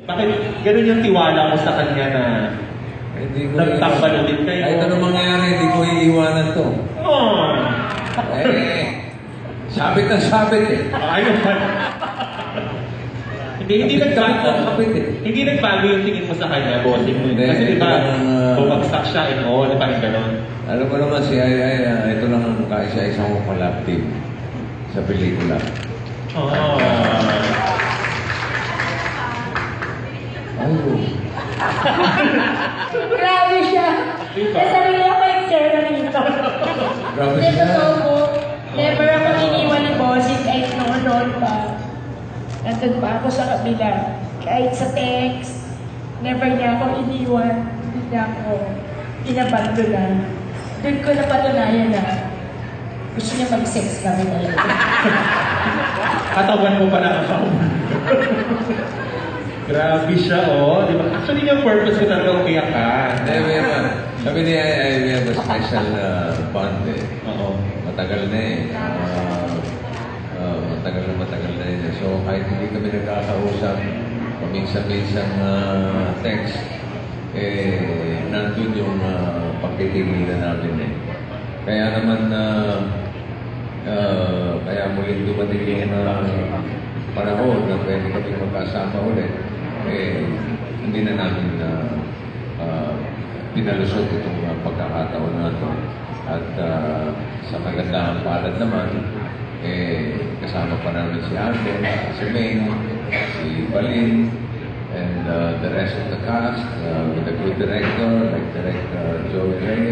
Bakit ganun yung tiwala mo sa kanya na nagtambal ulit kayo? Kahit ano mangyari, hindi ko iiwanan to. Oh. Sabit na sabit eh. Ayun pa. Hindi nagbago. Hindi nagbago yung tingin mo sa kanya, bossing mo. Kasi di ba, bumagsak siya and all, di ba rin ganun? Alam mo naman si Ay, ito lang ang kaisa-isang ko collab team sa pelikula. Oh. Ayun. Grabe siya. Nasarili ako eksena nito. Grabe Kasi siya. totoo po, never ako iniwan ni Bossing kahit noon pa. Nandun pa ako sa kabila. Kahit sa text, never niya ako iniwan. Hindi niya ako inabandonan. Doon ko napatunayan na gusto niya mag-sex kami talaga. Katawan mo pa na ako. Grabe siya, oh. Di ba? Actually, yung purpose ko talaga umiyak ka. Sabi ni Ay, we have a special bond eh. Oo. Matagal na eh. Matagal na eh. So, kahit hindi kami nagkakausap, paminsan-minsan text, nandun yung pagtitigilan namin eh. Kaya naman, kaya muling dumating yung panahon na pwede kami magkasama ulit, hindi na namin pinalusot itong pagkakataon na ito. At sa magandang palad naman, kasama pa namin si Alden, si Maine, si Balin, and the rest of the cast with a good director like Director Joey Reyes.